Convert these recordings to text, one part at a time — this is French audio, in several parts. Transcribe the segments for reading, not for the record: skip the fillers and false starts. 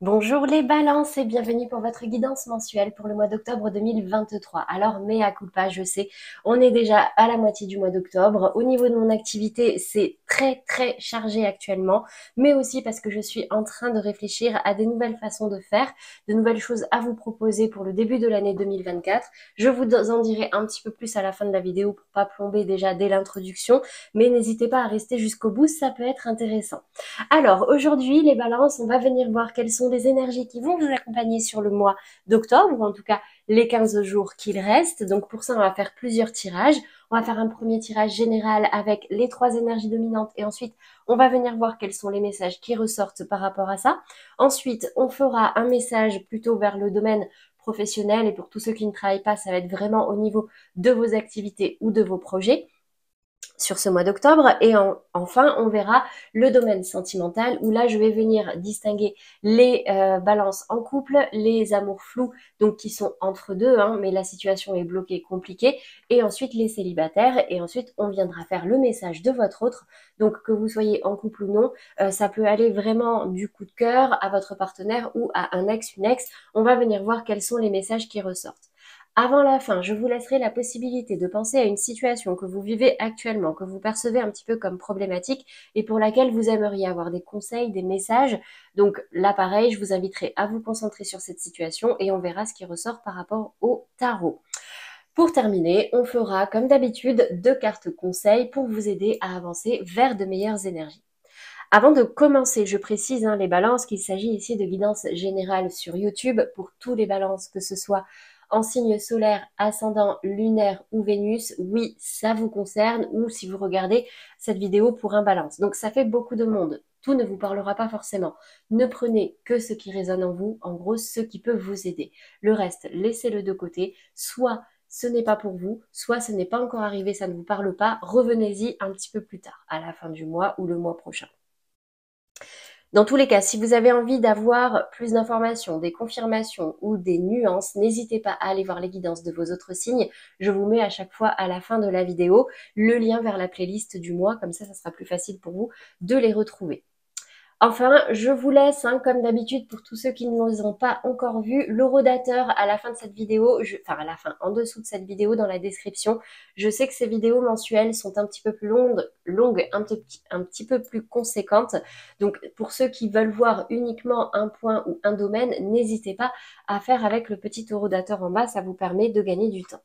Bonjour les balances et bienvenue pour votre guidance mensuelle pour le mois d'octobre 2023. Alors, mea culpa, je sais, on est déjà à la moitié du mois d'octobre. Au niveau de mon activité, c'est très chargé actuellement, mais aussi parce que je suis en train de réfléchir à des nouvelles façons de faire, de nouvelles choses à vous proposer pour le début de l'année 2024. Je vous en dirai un petit peu plus à la fin de la vidéo pour pas plomber déjà dès l'introduction, mais n'hésitez pas à rester jusqu'au bout, ça peut être intéressant. Alors aujourd'hui les balances, on va venir voir quelles sont les énergies qui vont vous accompagner sur le mois d'octobre, ou en tout cas les 15 jours qu'il reste. Donc pour ça on va faire plusieurs tirages. On va faire un premier tirage général avec les 3 énergies dominantes et ensuite on va venir voir quels sont les messages qui ressortent par rapport à ça. Ensuite on fera un message plutôt vers le domaine professionnel, et pour tous ceux qui ne travaillent pas, ça va être vraiment au niveau de vos activités ou de vos projets sur ce mois d'octobre. Et enfin, on verra le domaine sentimental, où là, je vais venir distinguer les balances en couple, les amours flous, donc qui sont entre deux, hein, mais la situation est bloquée, compliquée, et ensuite les célibataires, et ensuite on viendra faire le message de votre autre. Donc que vous soyez en couple ou non, ça peut aller vraiment du coup de cœur à votre partenaire ou à un ex, une ex. On va venir voir quels sont les messages qui ressortent. Avant la fin, je vous laisserai la possibilité de penser à une situation que vous vivez actuellement, que vous percevez un petit peu comme problématique et pour laquelle vous aimeriez avoir des conseils, des messages. Donc là, pareil, je vous inviterai à vous concentrer sur cette situation et on verra ce qui ressort par rapport au tarot. Pour terminer, on fera comme d'habitude 2 cartes conseils pour vous aider à avancer vers de meilleures énergies. Avant de commencer, je précise les balances qu'il s'agit ici de guidance générale sur YouTube pour tous les balances, que ce soit en signe solaire, ascendant, lunaire ou Vénus. Oui, ça vous concerne, ou si vous regardez cette vidéo pour un balance. Donc ça fait beaucoup de monde. Tout ne vous parlera pas forcément. Ne prenez que ce qui résonne en vous, en gros ce qui peut vous aider. Le reste, laissez-le de côté. Soit ce n'est pas pour vous, soit ce n'est pas encore arrivé, ça ne vous parle pas. Revenez-y un petit peu plus tard, à la fin du mois ou le mois prochain. Dans tous les cas, si vous avez envie d'avoir plus d'informations, des confirmations ou des nuances, n'hésitez pas à aller voir les guidances de vos autres signes. Je vous mets à chaque fois à la fin de la vidéo le lien vers la playlist du mois, comme ça sera plus facile pour vous de les retrouver. Enfin, je vous laisse, comme d'habitude, pour tous ceux qui ne les ont pas encore vus, l'horodateur à la fin de cette vidéo, enfin à la fin, en dessous de cette vidéo, dans la description. Je sais que ces vidéos mensuelles sont un petit peu plus longues, un petit peu plus conséquentes. Donc pour ceux qui veulent voir uniquement un point ou un domaine, n'hésitez pas à faire avec le petit horodateur en bas, ça vous permet de gagner du temps.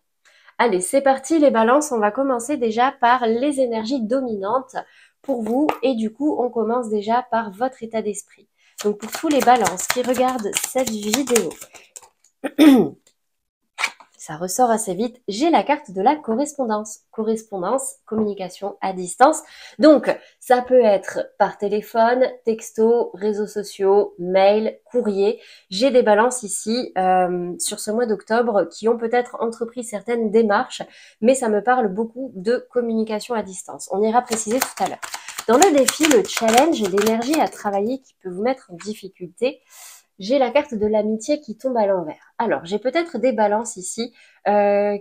Allez, c'est parti les balances, on va commencer déjà par les énergies dominantes pour vous, et du coup on commence déjà par votre état d'esprit. Donc pour tous les balances qui regardent cette vidéo, ça ressort assez vite, j'ai la carte de la correspondance. Correspondance, communication à distance. Donc, ça peut être par téléphone, texto, réseaux sociaux, mail, courrier. J'ai des balances ici sur ce mois d'octobre qui ont peut-être entrepris certaines démarches, mais ça me parle beaucoup de communication à distance. On ira préciser tout à l'heure. Dans le défi, le challenge, l'énergie à travailler qui peut vous mettre en difficulté, j'ai la carte de l'amitié qui tombe à l'envers. Alors, j'ai peut-être des balances ici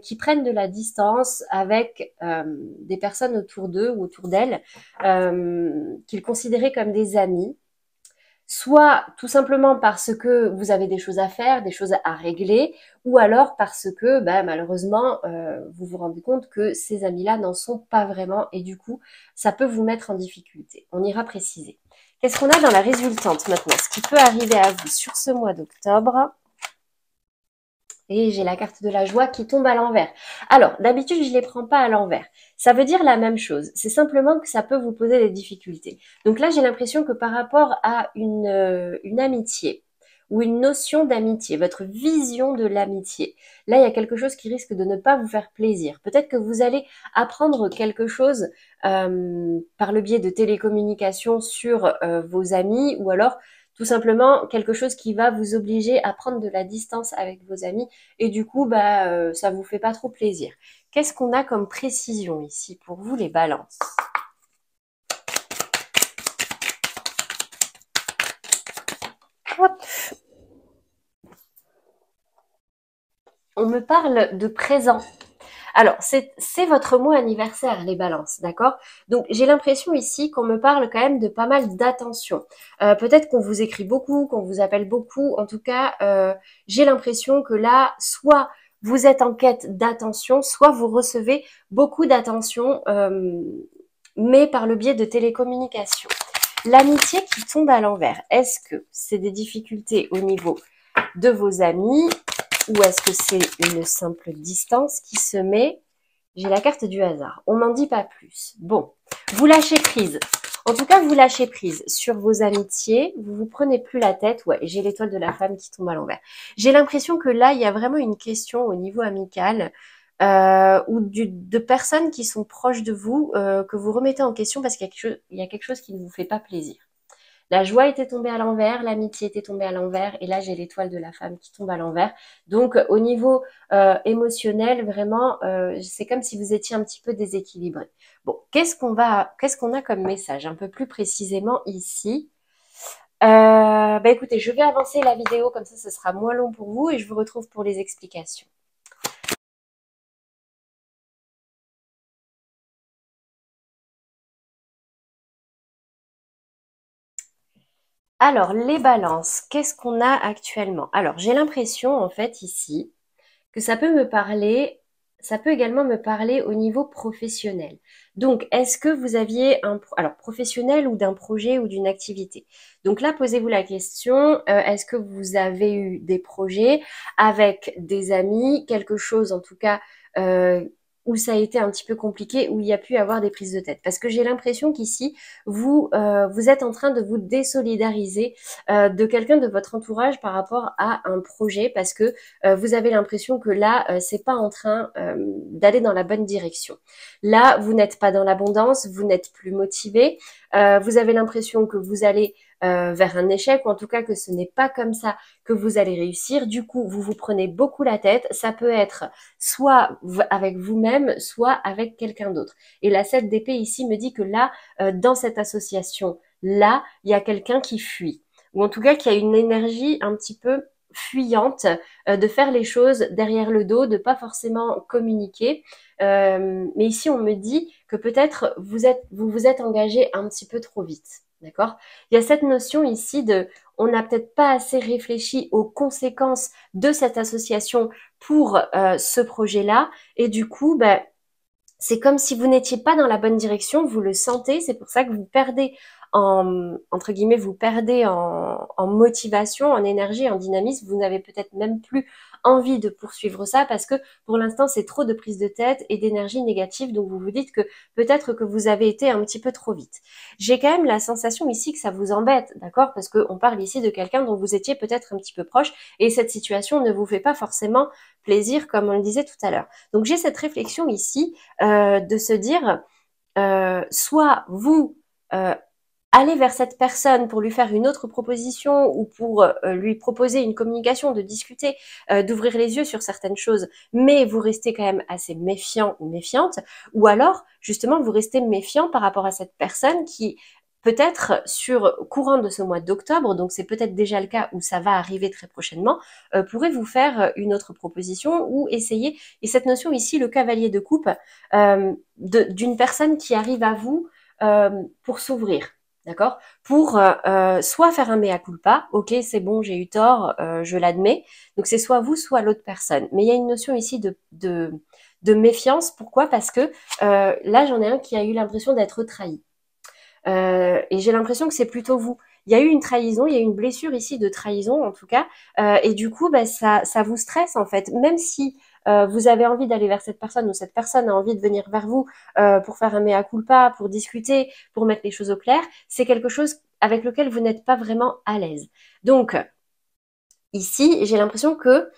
qui prennent de la distance avec des personnes autour d'eux ou autour d'elles qu'ils considéraient comme des amis, soit tout simplement parce que vous avez des choses à faire, des choses à régler, ou alors parce que malheureusement, vous vous rendez compte que ces amis-là n'en sont pas vraiment et du coup, ça peut vous mettre en difficulté. On ira préciser. Qu'est-ce qu'on a dans la résultante maintenant? Ce qui peut arriver à vous sur ce mois d'octobre. Et j'ai la carte de la joie qui tombe à l'envers. Alors, d'habitude, je ne les prends pas à l'envers. Ça veut dire la même chose. C'est simplement que ça peut vous poser des difficultés. Donc là, j'ai l'impression que par rapport à une amitié ou une notion d'amitié, votre vision de l'amitié, là, il y a quelque chose qui risque de ne pas vous faire plaisir. Peut-être que vous allez apprendre quelque chose par le biais de télécommunications sur vos amis, ou alors tout simplement quelque chose qui va vous obliger à prendre de la distance avec vos amis et du coup, ça vous fait pas trop plaisir. Qu'est-ce qu'on a comme précision ici pour vous les balances? Hop. On me parle de présent. Alors, c'est votre mot anniversaire, les balances, d'accord? Donc, j'ai l'impression ici qu'on me parle quand même de pas mal d'attention. Peut-être qu'on vous écrit beaucoup, qu'on vous appelle beaucoup. En tout cas, j'ai l'impression que là, soit vous êtes en quête d'attention, soit vous recevez beaucoup d'attention, mais par le biais de télécommunications. L'amitié qui tombe à l'envers, est-ce que c'est des difficultés au niveau de vos amis ou est-ce que c'est une simple distance qui se met? J'ai la carte du hasard. On n'en dit pas plus. Bon, vous lâchez prise. En tout cas, vous lâchez prise sur vos amitiés. Vous vous prenez plus la tête. Ouais, j'ai l'étoile de la femme qui tombe à l'envers. J'ai l'impression que là, il y a vraiment une question au niveau amical ou de personnes qui sont proches de vous que vous remettez en question parce qu'il y a quelque chose qui ne vous fait pas plaisir. La joie était tombée à l'envers, l'amitié était tombée à l'envers, et là j'ai l'étoile de la femme qui tombe à l'envers. Donc au niveau émotionnel, vraiment, c'est comme si vous étiez un petit peu déséquilibré. Bon, qu'est-ce qu'on a comme message un peu plus précisément ici? Bah écoutez, je vais avancer la vidéo comme ça, ce sera moins long pour vous, et je vous retrouve pour les explications. Alors, les balances, qu'est-ce qu'on a actuellement? Alors, j'ai l'impression, en fait, ici, que ça peut également me parler au niveau professionnel. Donc, est-ce que vous aviez alors professionnel ou d'un projet ou d'une activité? Donc là, posez-vous la question, est-ce que vous avez eu des projets avec des amis, quelque chose en tout cas où ça a été un petit peu compliqué, où il y a pu avoir des prises de tête? Parce que j'ai l'impression qu'ici, vous êtes en train de vous désolidariser de quelqu'un de votre entourage par rapport à un projet, parce que vous avez l'impression que là, c'est pas en train d'aller dans la bonne direction. Là, vous n'êtes pas dans l'abondance, vous n'êtes plus motivé, vous avez l'impression que vous allez vers un échec, ou en tout cas que ce n'est pas comme ça que vous allez réussir. Du coup, vous vous prenez beaucoup la tête. Ça peut être soit avec vous-même, soit avec quelqu'un d'autre. Et la 7 d'épée ici me dit que là, dans cette association-là, il y a quelqu'un qui fuit. Ou en tout cas, qui a une énergie un petit peu fuyante, de faire les choses derrière le dos, de pas forcément communiquer. Mais ici, on me dit que peut-être vous vous êtes engagé un petit peu trop vite. D'accord? Il y a cette notion ici de on n'a peut-être pas assez réfléchi aux conséquences de cette association pour ce projet-là. Et du coup, ben, c'est comme si vous n'étiez pas dans la bonne direction, vous le sentez, c'est pour ça que vous perdez entre guillemets, vous perdez en motivation, en énergie, en dynamisme, vous n'avez peut-être même plus envie de poursuivre ça parce que pour l'instant c'est trop de prise de tête et d'énergie négative, donc vous vous dites que peut-être que vous avez été un petit peu trop vite. J'ai quand même la sensation ici que ça vous embête, d'accord? Parce qu'on parle ici de quelqu'un dont vous étiez peut-être un petit peu proche et cette situation ne vous fait pas forcément plaisir comme on le disait tout à l'heure. Donc j'ai cette réflexion ici de se dire, soit vous allez vers cette personne pour lui faire une autre proposition ou pour lui proposer une communication, de discuter, d'ouvrir les yeux sur certaines choses, mais vous restez quand même assez méfiant ou méfiante, ou alors justement vous restez méfiant par rapport à cette personne qui peut-être sur courant de ce mois d'octobre, donc c'est peut-être déjà le cas où ça va arriver très prochainement, pourrait vous faire une autre proposition ou essayer, et cette notion ici, le cavalier de coupe, d'une personne qui arrive à vous pour s'ouvrir. D'accord? Pour soit faire un mea culpa, ok, c'est bon, j'ai eu tort, je l'admets. Donc c'est soit vous, soit l'autre personne. Mais il y a une notion ici de méfiance. Pourquoi? Parce que là, j'en ai un qui a eu l'impression d'être trahi. Et j'ai l'impression que c'est plutôt vous. Il y a eu une trahison, il y a eu une blessure ici de trahison en tout cas, et du coup, bah, ça vous stresse en fait. Même si vous avez envie d'aller vers cette personne ou cette personne a envie de venir vers vous pour faire un mea culpa, pour discuter, pour mettre les choses au clair, c'est quelque chose avec lequel vous n'êtes pas vraiment à l'aise. Donc, ici, j'ai l'impression que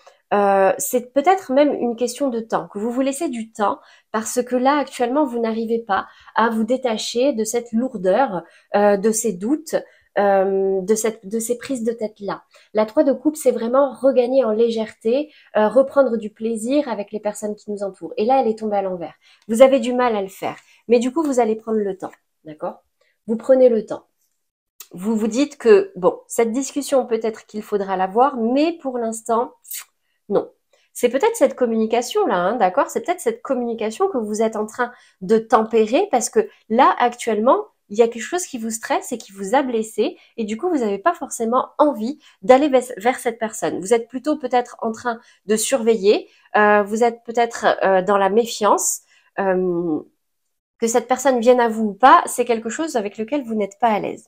c'est peut-être même une question de temps, que vous vous laissez du temps parce que là, actuellement, vous n'arrivez pas à vous détacher de cette lourdeur, de ces doutes, de ces prises de tête-là. La 3 de coupe, c'est vraiment regagner en légèreté, reprendre du plaisir avec les personnes qui nous entourent. Et là, elle est tombée à l'envers. Vous avez du mal à le faire. Mais du coup, vous allez prendre le temps. D'accord? Vous prenez le temps. Vous vous dites que, bon, cette discussion, peut-être qu'il faudra l'avoir, mais pour l'instant, non. c'est peut-être cette communication-là, hein, d'accord? C'est peut-être cette communication que vous êtes en train de tempérer parce que là, actuellement, il y a quelque chose qui vous stresse et qui vous a blessé et du coup, vous n'avez pas forcément envie d'aller vers cette personne. Vous êtes plutôt peut-être en train de surveiller, vous êtes peut-être dans la méfiance. Euh, que cette personne vienne à vous ou pas, c'est quelque chose avec lequel vous n'êtes pas à l'aise.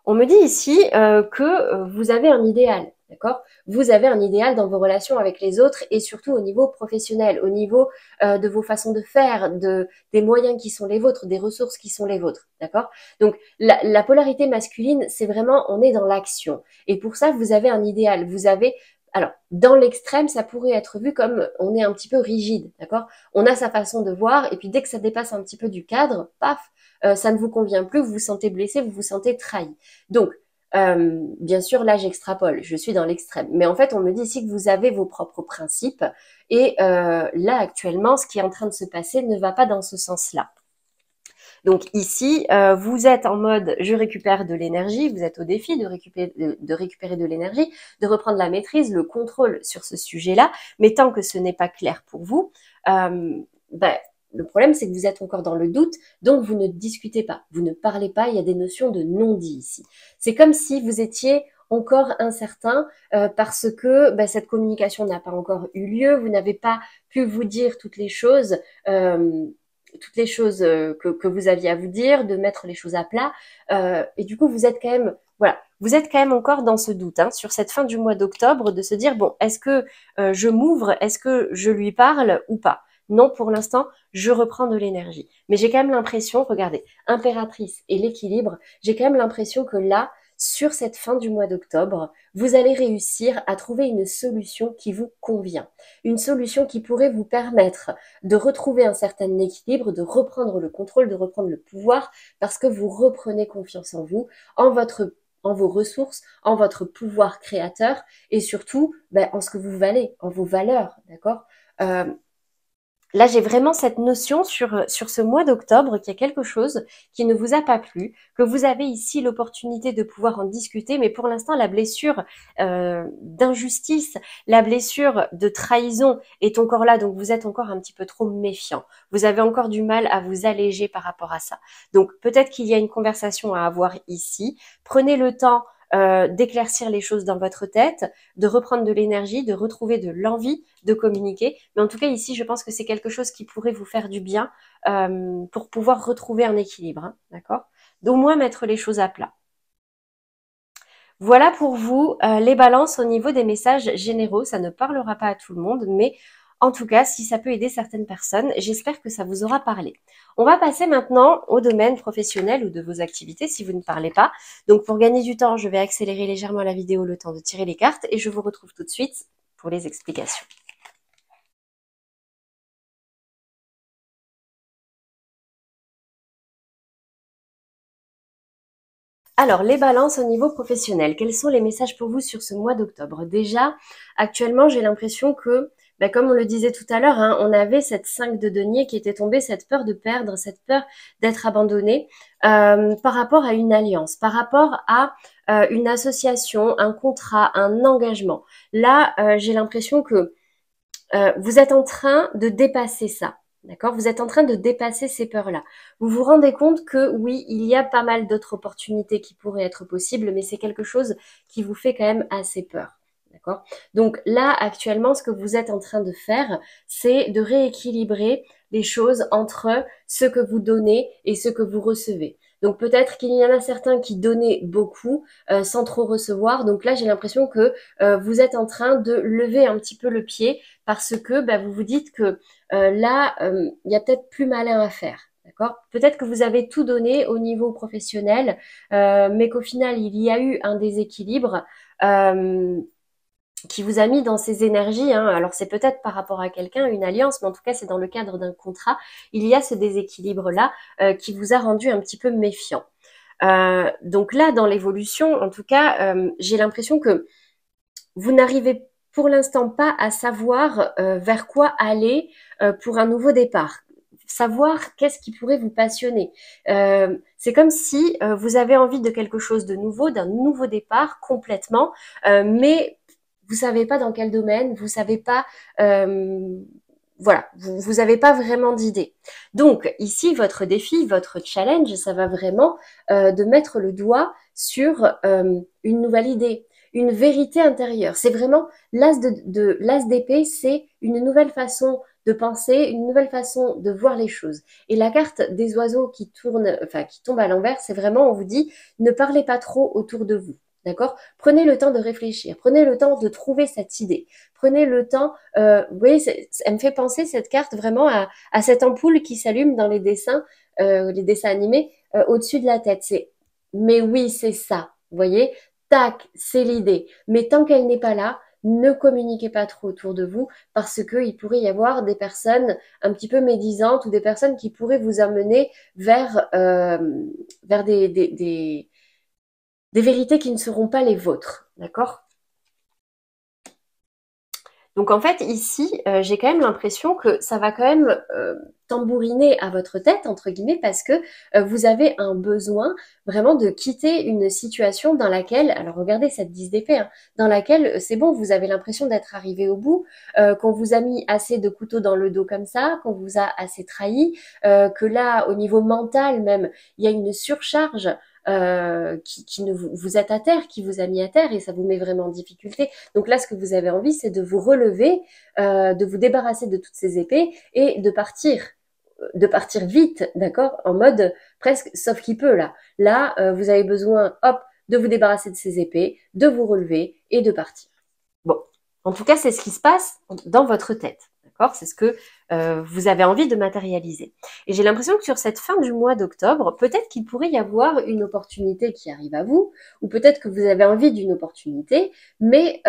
On me dit ici que vous avez un idéal, d'accord? Vous avez un idéal dans vos relations avec les autres et surtout au niveau professionnel, au niveau de vos façons de faire, des moyens qui sont les vôtres, des ressources qui sont les vôtres, d'accord? Donc la polarité masculine, c'est vraiment on est dans l'action et pour ça vous avez un idéal, vous avez alors, dans l'extrême, ça pourrait être vu comme on est un petit peu rigide, d'accord? On a sa façon de voir, et puis dès que ça dépasse un petit peu du cadre, paf, ça ne vous convient plus, vous vous sentez blessé, vous vous sentez trahi. Donc, bien sûr, là, j'extrapole, je suis dans l'extrême. Mais en fait, on me dit ici que vous avez vos propres principes, et là, actuellement, ce qui est en train de se passer ne va pas dans ce sens-là. Donc ici, vous êtes en mode je récupère de l'énergie, vous êtes au défi de récupérer de l'énergie, de reprendre la maîtrise, le contrôle sur ce sujet-là, mais tant que ce n'est pas clair pour vous, ben, le problème c'est que vous êtes encore dans le doute, donc vous ne discutez pas, vous ne parlez pas, il y a des notions de non-dit ici. C'est comme si vous étiez encore incertain parce que ben, cette communication n'a pas encore eu lieu, vous n'avez pas pu vous dire toutes les choses que vous aviez à vous dire, de mettre les choses à plat. Et du coup, vous êtes quand même, voilà, vous êtes quand même encore dans ce doute hein, sur cette fin du mois d'octobre, de se dire bon, est-ce que je m'ouvre, est-ce que je lui parle ou pas? Non, pour l'instant, je reprends de l'énergie. Mais j'ai quand même l'impression, regardez, impératrice et l'équilibre, j'ai quand même l'impression que là, sur cette fin du mois d'octobre, vous allez réussir à trouver une solution qui vous convient. Une solution qui pourrait vous permettre de retrouver un certain équilibre, de reprendre le contrôle, de reprendre le pouvoir, parce que vous reprenez confiance en vous, en vos ressources, en votre pouvoir créateur et surtout ben, en ce que vous valez, en vos valeurs, d'accord euh, Là, j'ai vraiment cette notion sur ce mois d'octobre qu'il y a quelque chose qui ne vous a pas plu, que vous avez ici l'opportunité de pouvoir en discuter, mais pour l'instant, la blessure d'injustice, la blessure de trahison est encore là, donc vous êtes encore un petit peu trop méfiant. Vous avez encore du mal à vous alléger par rapport à ça. Donc peut-être qu'il y a une conversation à avoir ici. Prenez le temps d'éclaircir les choses dans votre tête, de reprendre de l'énergie, de retrouver de l'envie de communiquer. Mais en tout cas, ici, je pense que c'est quelque chose qui pourrait vous faire du bien pour pouvoir retrouver un équilibre, hein, d'accord? D'au moins mettre les choses à plat. Voilà pour vous les balances au niveau des messages généraux. Ça ne parlera pas à tout le monde, mais en tout cas, si ça peut aider certaines personnes, j'espère que ça vous aura parlé. On va passer maintenant au domaine professionnel ou de vos activités si vous ne parlez pas. Donc pour gagner du temps, je vais accélérer légèrement la vidéo le temps de tirer les cartes et je vous retrouve tout de suite pour les explications. Alors, les balances au niveau professionnel, quels sont les messages pour vous sur ce mois d'octobre? Déjà, actuellement, j'ai l'impression que, ben, comme on le disait tout à l'heure, hein, on avait cette 5 de denier qui était tombée, cette peur de perdre, cette peur d'être abandonné par rapport à une alliance, par rapport à une association, un contrat, un engagement. Là, j'ai l'impression que vous êtes en train de dépasser ça. D'accord? Vous êtes en train de dépasser ces peurs-là. Vous vous rendez compte que oui, il y a pas mal d'autres opportunités qui pourraient être possibles, mais c'est quelque chose qui vous fait quand même assez peur. D'accord? Donc là, actuellement, ce que vous êtes en train de faire, c'est de rééquilibrer les choses entre ce que vous donnez et ce que vous recevez. Donc peut-être qu'il y en a certains qui donnaient beaucoup sans trop recevoir. Donc là, j'ai l'impression que vous êtes en train de lever un petit peu le pied parce que bah, vous vous dites que là, il y a peut-être plus malin à faire. D'accord? Peut-être que vous avez tout donné au niveau professionnel, mais qu'au final, il y a eu un déséquilibre qui vous a mis dans ces énergies. Hein. Alors c'est peut-être par rapport à quelqu'un, une alliance, mais en tout cas c'est dans le cadre d'un contrat. Il y a ce déséquilibre-là qui vous a rendu un petit peu méfiant. Donc là, dans l'évolution, en tout cas, j'ai l'impression que vous n'arrivez pour l'instant pas à savoir vers quoi aller pour un nouveau départ. Savoir qu'est-ce qui pourrait vous passionner. C'est comme si vous avez envie de quelque chose de nouveau, d'un nouveau départ complètement, mais vous savez pas dans quel domaine, vous savez pas, voilà, vous avez pas vraiment d'idée. Donc ici, votre défi, votre challenge, ça va vraiment de mettre le doigt sur une nouvelle idée, une vérité intérieure. C'est vraiment l'as d'épée, c'est une nouvelle façon de penser, une nouvelle façon de voir les choses. Et la carte des oiseaux qui tourne, enfin qui tombe à l'envers, c'est vraiment, on vous dit, ne parlez pas trop autour de vous. D'accord? Prenez le temps de réfléchir, prenez le temps de trouver cette idée, prenez le temps, vous voyez, elle me fait penser cette carte vraiment à cette ampoule qui s'allume dans les dessins animés au-dessus de la tête. C'est, mais oui, c'est ça, vous voyez, tac, c'est l'idée. Mais tant qu'elle n'est pas là, ne communiquez pas trop autour de vous parce qu'il pourrait y avoir des personnes un petit peu médisantes ou des personnes qui pourraient vous amener vers des vérités qui ne seront pas les vôtres, d'accord? Donc en fait, ici, j'ai quand même l'impression que ça va quand même tambouriner à votre tête, entre guillemets, parce que vous avez un besoin vraiment de quitter une situation dans laquelle, alors regardez cette 10 d'épée, hein, dans laquelle c'est bon, vous avez l'impression d'être arrivé au bout, qu'on vous a mis assez de couteaux dans le dos comme ça, qu'on vous a assez trahi, que là, au niveau mental même, il y a une surcharge qui ne vous êtes à terre, qui vous a mis à terre et ça vous met vraiment en difficulté. Donc là, ce que vous avez envie, c'est de vous relever, de vous débarrasser de toutes ces épées et de partir vite, d'accord, en mode presque sauf qui peut là. Là, vous avez besoin, hop, de vous débarrasser de ces épées, de vous relever et de partir. Bon, en tout cas, c'est ce qui se passe dans votre tête. D'accord? C'est ce que vous avez envie de matérialiser. Et j'ai l'impression que sur cette fin du mois d'octobre, peut-être qu'il pourrait y avoir une opportunité qui arrive à vous, ou peut-être que vous avez envie d'une opportunité, mais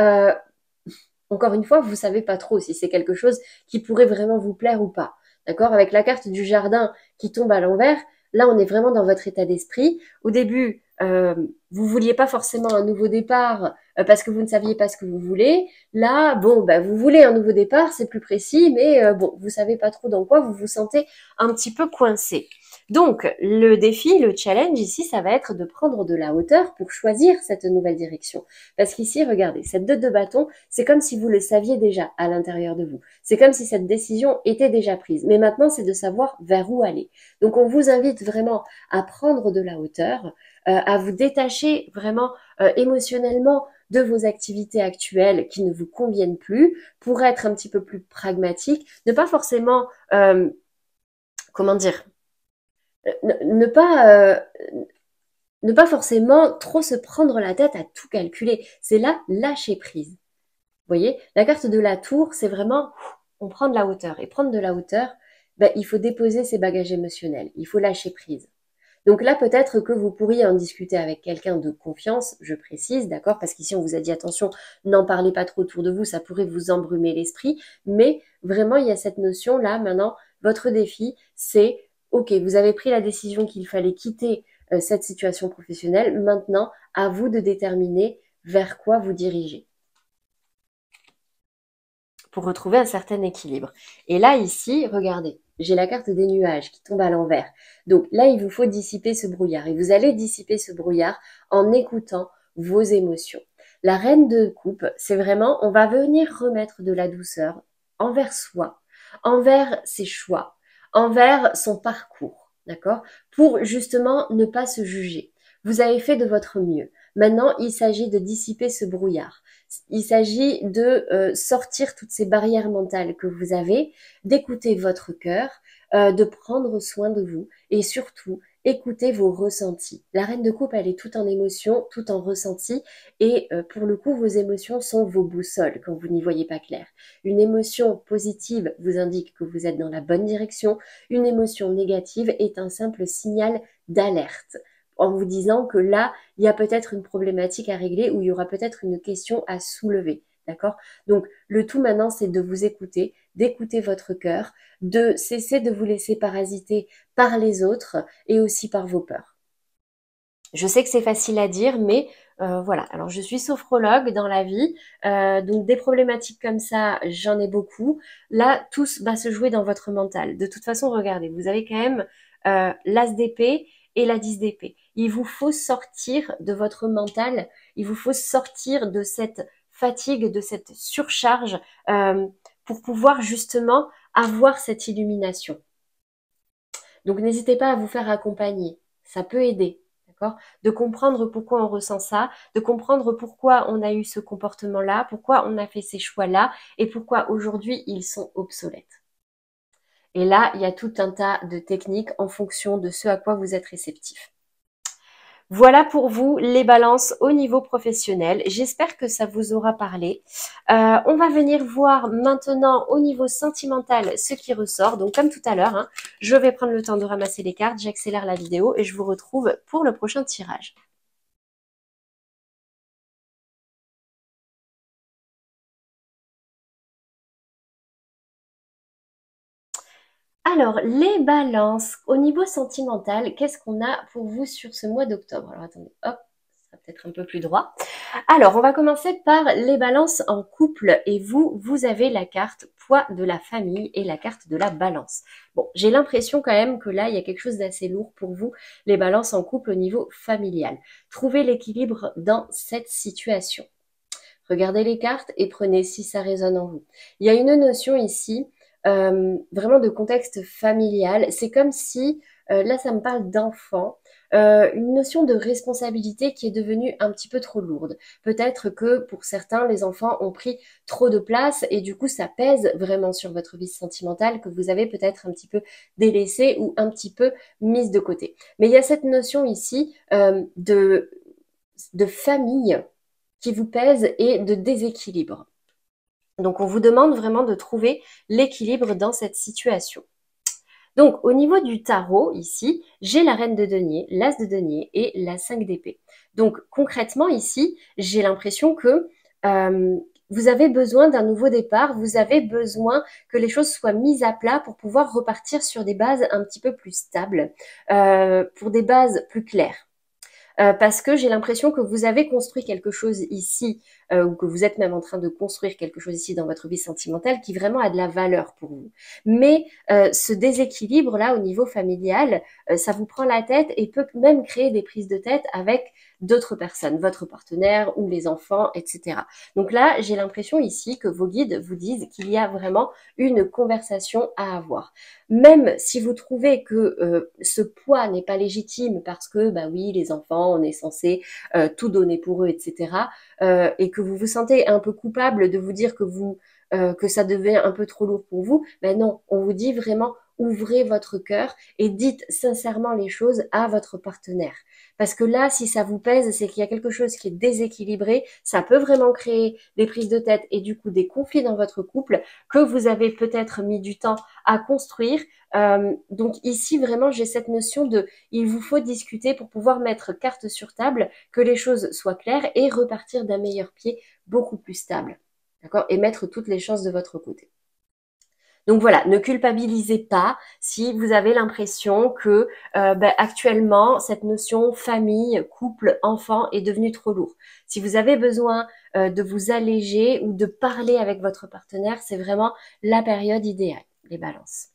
encore une fois, vous savez pas trop si c'est quelque chose qui pourrait vraiment vous plaire ou pas. D'accord? Avec la carte du jardin qui tombe à l'envers, là, on est vraiment dans votre état d'esprit. Au début, vous vouliez pas forcément un nouveau départ parce que vous ne saviez pas ce que vous voulez. Là, bon, bah, vous voulez un nouveau départ, c'est plus précis, mais bon, vous savez pas trop dans quoi vous vous sentez un petit peu coincé. Donc, le défi, le challenge ici, ça va être de prendre de la hauteur pour choisir cette nouvelle direction. Parce qu'ici, regardez, cette 2 de bâton, c'est comme si vous le saviez déjà à l'intérieur de vous. C'est comme si cette décision était déjà prise. Mais maintenant, c'est de savoir vers où aller. Donc, on vous invite vraiment à prendre de la hauteur, à vous détacher vraiment émotionnellement de vos activités actuelles qui ne vous conviennent plus pour être un petit peu plus pragmatique, ne pas forcément, comment dire, ne pas ne pas forcément trop se prendre la tête à tout calculer. C'est là lâcher prise. Vous voyez, la carte de la tour, c'est vraiment on prend de la hauteur. Et prendre de la hauteur, ben, il faut déposer ses bagages émotionnels. Il faut lâcher prise. Donc là, peut-être que vous pourriez en discuter avec quelqu'un de confiance, je précise, d'accord? Parce qu'ici, on vous a dit attention, n'en parlez pas trop autour de vous, ça pourrait vous embrumer l'esprit. Mais vraiment, il y a cette notion-là. Maintenant, votre défi, c'est, OK, vous avez pris la décision qu'il fallait quitter cette situation professionnelle. Maintenant, à vous de déterminer vers quoi vous dirigez pour retrouver un certain équilibre. Et là, ici, regardez, j'ai la carte des nuages qui tombe à l'envers. Donc là, il vous faut dissiper ce brouillard. Et vous allez dissiper ce brouillard en écoutant vos émotions. La reine de coupe, c'est vraiment, on va venir remettre de la douceur envers soi, envers ses choix, envers son parcours, d'accord? Pour justement ne pas se juger. Vous avez fait de votre mieux. Maintenant, il s'agit de dissiper ce brouillard. Il s'agit de sortir toutes ces barrières mentales que vous avez, d'écouter votre cœur, de prendre soin de vous et surtout écouter vos ressentis. La reine de coupe, elle est tout en émotion, tout en ressenti et pour le coup, vos émotions sont vos boussoles quand vous n'y voyez pas clair. Une émotion positive vous indique que vous êtes dans la bonne direction. Une émotion négative est un simple signal d'alerte en vous disant que là, il y a peut-être une problématique à régler ou il y aura peut-être une question à soulever. D'accord? Donc, le tout maintenant, c'est de vous écouter, d'écouter votre cœur, de cesser de vous laisser parasiter par les autres et aussi par vos peurs. Je sais que c'est facile à dire, mais voilà. Alors, je suis sophrologue dans la vie, donc des problématiques comme ça, j'en ai beaucoup. Là, tout va se jouer dans votre mental. De toute façon, regardez, vous avez quand même l'as d'épée et la 10 d'épée. Il vous faut sortir de votre mental, il vous faut sortir de cette fatigue, de cette surcharge pour pouvoir justement avoir cette illumination. Donc n'hésitez pas à vous faire accompagner, ça peut aider. De comprendre pourquoi on ressent ça, de comprendre pourquoi on a eu ce comportement-là, pourquoi on a fait ces choix-là et pourquoi aujourd'hui ils sont obsolètes. Et là, il y a tout un tas de techniques en fonction de ce à quoi vous êtes réceptif. Voilà pour vous les balances au niveau professionnel. J'espère que ça vous aura parlé. On va venir voir maintenant au niveau sentimental ce qui ressort. Donc comme tout à l'heure, hein, je vais prendre le temps de ramasser les cartes, j'accélère la vidéo et je vous retrouve pour le prochain tirage. Alors, les balances, au niveau sentimental, qu'est-ce qu'on a pour vous sur ce mois d'octobre? Alors attendez, hop, ça sera peut-être un peu plus droit. Alors, on va commencer par les balances en couple et vous avez la carte poids de la famille et la carte de la balance. Bon, j'ai l'impression quand même que là, il y a quelque chose d'assez lourd pour vous, les balances en couple au niveau familial. Trouvez l'équilibre dans cette situation. Regardez les cartes et prenez si ça résonne en vous. Il y a une notion ici, vraiment de contexte familial. C'est comme si, là ça me parle d'enfant, une notion de responsabilité qui est devenue un petit peu trop lourde. Peut-être que pour certains, les enfants ont pris trop de place et du coup ça pèse vraiment sur votre vie sentimentale que vous avez peut-être un petit peu délaissé ou un petit peu mise de côté. Mais il y a cette notion ici de famille qui vous pèse et de déséquilibre. Donc, on vous demande vraiment de trouver l'équilibre dans cette situation. Donc, au niveau du tarot, ici, j'ai la reine de denier, l'as de denier et la 5 d'épée. Donc, concrètement, ici, j'ai l'impression que vous avez besoin d'un nouveau départ, vous avez besoin que les choses soient mises à plat pour pouvoir repartir sur des bases un petit peu plus stables, pour des bases plus claires. Parce que j'ai l'impression que vous avez construit quelque chose ici, ou que vous êtes même en train de construire quelque chose ici dans votre vie sentimentale qui vraiment a de la valeur pour vous. Mais ce déséquilibre-là au niveau familial, ça vous prend la tête et peut même créer des prises de tête avec d'autres personnes, votre partenaire ou les enfants, etc. Donc là, j'ai l'impression ici que vos guides vous disent qu'il y a vraiment une conversation à avoir. Même si vous trouvez que ce poids n'est pas légitime parce que, bah oui, les enfants, on est censé tout donner pour eux, etc. Et que vous vous sentez un peu coupable de vous dire que ça devient un peu trop lourd pour vous, ben non, on vous dit vraiment ouvrez votre cœur et dites sincèrement les choses à votre partenaire. Parce que là, si ça vous pèse, c'est qu'il y a quelque chose qui est déséquilibré, ça peut vraiment créer des prises de tête et du coup des conflits dans votre couple que vous avez peut-être mis du temps à construire. Donc ici, vraiment, j'ai cette notion de il vous faut discuter pour pouvoir mettre carte sur table, que les choses soient claires et repartir d'un meilleur pied beaucoup plus stable. D'accord? Et mettre toutes les chances de votre côté. Donc voilà, ne culpabilisez pas si vous avez l'impression que actuellement cette notion famille, couple, enfant est devenue trop lourde. Si vous avez besoin de vous alléger ou de parler avec votre partenaire, c'est vraiment la période idéale, les balances.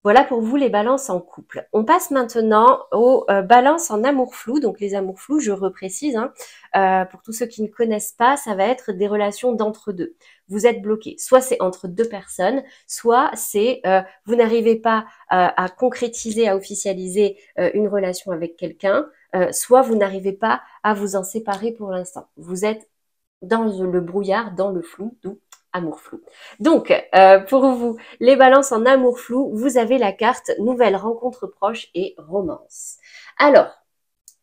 Voilà pour vous les balances en couple. On passe maintenant aux balances en amour flou. Donc les amours flous, je reprécise, hein, pour tous ceux qui ne connaissent pas, ça va être des relations d'entre-deux. Vous êtes bloqué. Soit c'est entre deux personnes, soit c'est vous n'arrivez pas à concrétiser, à officialiser une relation avec quelqu'un, soit vous n'arrivez pas à vous en séparer pour l'instant. Vous êtes dans le brouillard, dans le flou, d'où amour flou. Donc, pour vous, les balances en amour flou, vous avez la carte nouvelle rencontre proche et romance. Alors,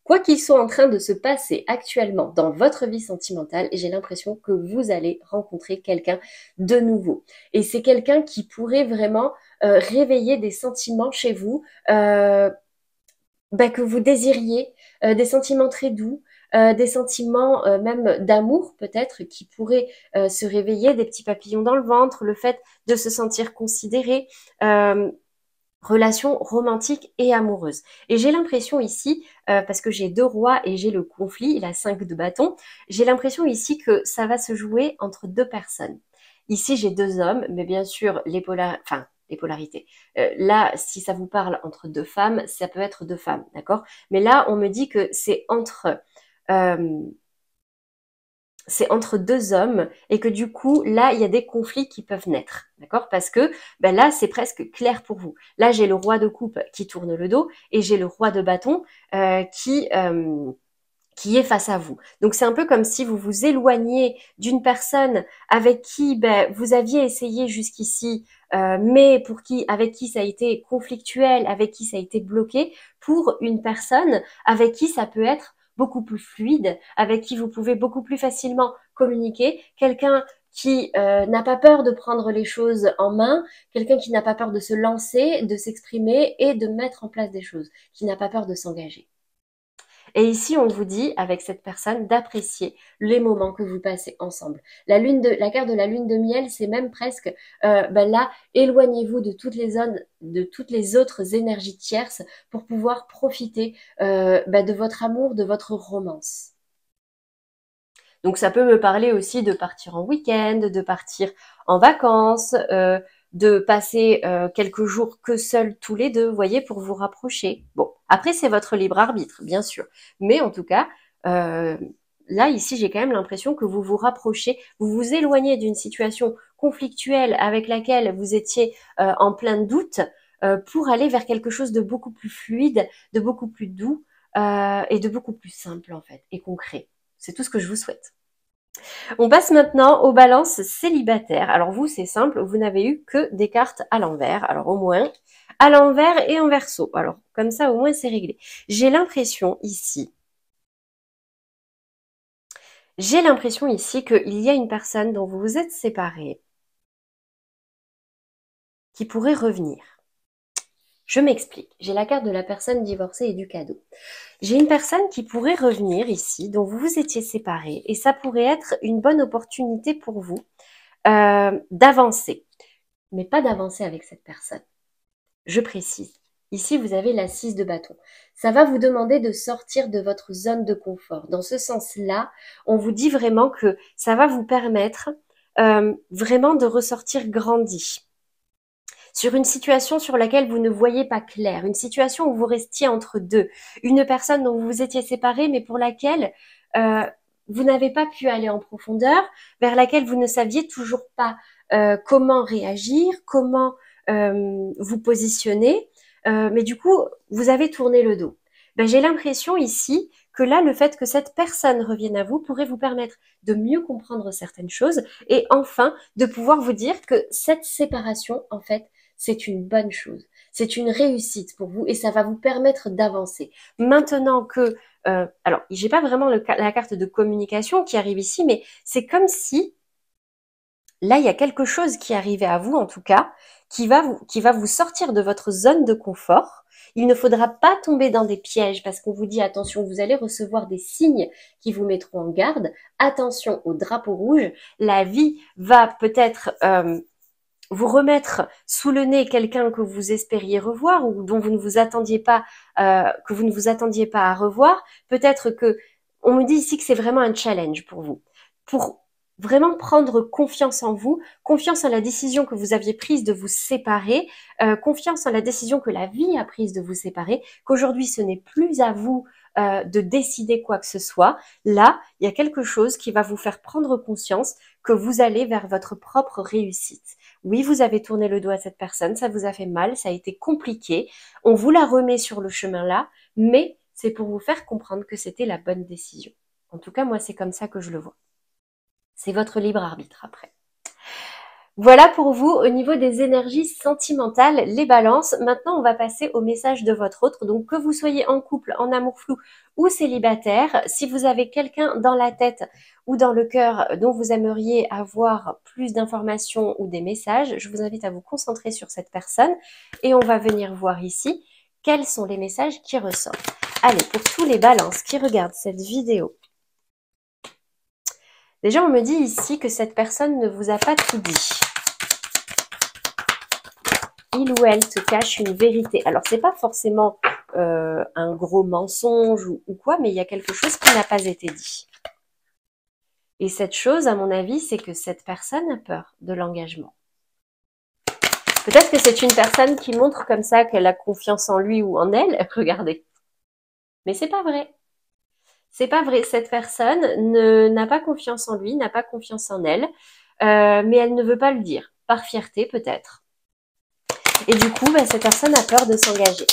quoi qu'il soit en train de se passer actuellement dans votre vie sentimentale, j'ai l'impression que vous allez rencontrer quelqu'un de nouveau. Et c'est quelqu'un qui pourrait vraiment réveiller des sentiments chez vous que vous désiriez, des sentiments très doux, des sentiments même d'amour peut-être qui pourraient se réveiller, des petits papillons dans le ventre, le fait de se sentir considéré, relation romantique et amoureuse. Et j'ai l'impression ici, parce que j'ai deux rois et j'ai le conflit, il a 5 de bâton, j'ai l'impression ici que ça va se jouer entre deux personnes. Ici, j'ai deux hommes, mais bien sûr, les polarités. Là, si ça vous parle entre deux femmes, ça peut être deux femmes, d'accord? Mais là, on me dit que c'est entre c'est entre deux hommes et que du coup, là, il y a des conflits qui peuvent naître, d'accord? Parce que ben là, c'est presque clair pour vous. Là, j'ai le roi de coupe qui tourne le dos et j'ai le roi de bâton qui est face à vous. Donc c'est un peu comme si vous vous éloigniez d'une personne avec qui ben, vous aviez essayé jusqu'ici, mais avec qui ça a été conflictuel, avec qui ça a été bloqué, pour une personne avec qui ça peut être beaucoup plus fluide, avec qui vous pouvez beaucoup plus facilement communiquer, quelqu'un qui n'a pas peur de prendre les choses en main, quelqu'un qui n'a pas peur de se lancer, de s'exprimer et de mettre en place des choses, qui n'a pas peur de s'engager. Et ici, on vous dit, avec cette personne, d'apprécier les moments que vous passez ensemble. La carte de la lune de miel, c'est même presque, ben là, éloignez-vous de toutes les autres énergies tierces pour pouvoir profiter ben de votre amour, de votre romance. Donc ça peut me parler aussi de partir en week-end, de partir en vacances, de passer quelques jours que seuls tous les deux, vous voyez, pour vous rapprocher. Bon, après c'est votre libre arbitre, bien sûr. Mais en tout cas, euh, là, ici, j'ai quand même l'impression que vous vous rapprochez, vous vous éloignez d'une situation conflictuelle avec laquelle vous étiez en plein doute pour aller vers quelque chose de beaucoup plus fluide, de beaucoup plus doux et de beaucoup plus simple en fait, et concret. C'est tout ce que je vous souhaite. On passe maintenant aux balances célibataires. Alors vous, c'est simple, vous n'avez eu que des cartes à l'envers. Alors au moins, à l'envers et en verso. Alors comme ça, au moins, c'est réglé. J'ai l'impression ici qu'il y a une personne dont vous vous êtes séparés qui pourrait revenir. Je m'explique. J'ai la carte de la personne divorcée et du cadeau. J'ai une personne qui pourrait revenir ici, dont vous vous étiez séparés, et ça pourrait être une bonne opportunité pour vous d'avancer, mais pas d'avancer avec cette personne. Je précise. Ici, vous avez la 6 de bâton. Ça va vous demander de sortir de votre zone de confort. Dans ce sens-là, on vous dit vraiment que ça va vous permettre vraiment de ressortir grandi sur une situation sur laquelle vous ne voyez pas clair, une situation où vous restiez entre deux, une personne dont vous vous étiez séparé, mais pour laquelle vous n'avez pas pu aller en profondeur, vers laquelle vous ne saviez toujours pas comment réagir, comment vous positionner, mais du coup, vous avez tourné le dos. Ben, j'ai l'impression ici que là, le fait que cette personne revienne à vous pourrait vous permettre de mieux comprendre certaines choses et enfin de pouvoir vous dire que cette séparation, en fait, c'est une bonne chose. C'est une réussite pour vous et ça va vous permettre d'avancer. Maintenant que, alors, j'ai pas vraiment la carte de communication qui arrive ici, mais c'est comme si là, il y a quelque chose qui est arrivé à vous, en tout cas, qui va vous sortir de votre zone de confort. Il ne faudra pas tomber dans des pièges parce qu'on vous dit attention, vous allez recevoir des signes qui vous mettront en garde. Attention au drapeau rouge. La vie va peut-être vous remettre sous le nez quelqu'un que vous espériez revoir ou dont vous ne vous attendiez pas, que vous ne vous attendiez pas à revoir. Peut-être que on me dit ici que c'est vraiment un challenge pour vous. Pour vraiment prendre confiance en vous, confiance en la décision que vous aviez prise de vous séparer, confiance en la décision que la vie a prise de vous séparer, qu'aujourd'hui ce n'est plus à vous de décider quoi que ce soit. Là, il y a quelque chose qui va vous faire prendre conscience que vous allez vers votre propre réussite. Oui, vous avez tourné le dos à cette personne, ça vous a fait mal, ça a été compliqué. On vous la remet sur le chemin là, mais c'est pour vous faire comprendre que c'était la bonne décision. En tout cas, moi, c'est comme ça que je le vois. C'est votre libre arbitre après. Voilà pour vous au niveau des énergies sentimentales, les balances. Maintenant, on va passer au message de votre autre. Donc, que vous soyez en couple, en amour flou ou célibataire, si vous avez quelqu'un dans la tête ou dans le cœur dont vous aimeriez avoir plus d'informations ou des messages, je vous invite à vous concentrer sur cette personne et on va venir voir ici quels sont les messages qui ressortent. Allez, pour tous les balances qui regardent cette vidéo, déjà, on me dit ici que cette personne ne vous a pas tout dit. Il ou elle se cache une vérité. Alors, c'est pas forcément un gros mensonge ou quoi, mais il y a quelque chose qui n'a pas été dit. Et cette chose, à mon avis, c'est que cette personne a peur de l'engagement. Peut-être que c'est une personne qui montre comme ça qu'elle a confiance en lui ou en elle. Regardez. Mais c'est pas vrai. c'est pas vrai. Cette personne n'a pas confiance en lui, n'a pas confiance en elle, mais elle ne veut pas le dire. Par fierté peut-être. Et du coup, bah, cette personne a peur de s'engager.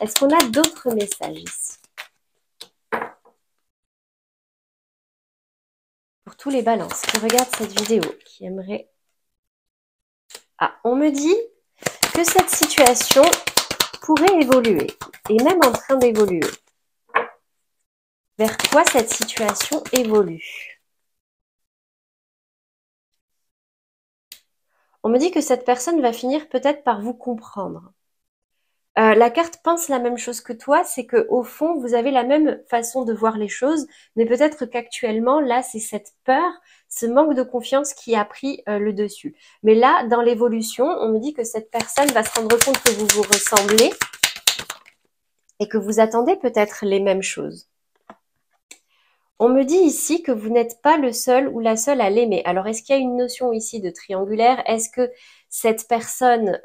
Est-ce qu'on a d'autres messages ici? Pour tous les balances qui regardent cette vidéo, qui aimeraient... Ah, on me dit que cette situation pourrait évoluer, et même en train d'évoluer. Vers quoi cette situation évolue? On me dit que cette personne va finir peut-être par vous comprendre. La carte pense la même chose que toi, c'est que au fond, vous avez la même façon de voir les choses, mais peut-être qu'actuellement, là, c'est cette peur, ce manque de confiance qui a pris le dessus. Mais là, dans l'évolution, on me dit que cette personne va se rendre compte que vous vous ressemblez et que vous attendez peut-être les mêmes choses. On me dit ici que vous n'êtes pas le seul ou la seule à l'aimer. Alors, est-ce qu'il y a une notion ici de triangulaire? Est-ce que cette personne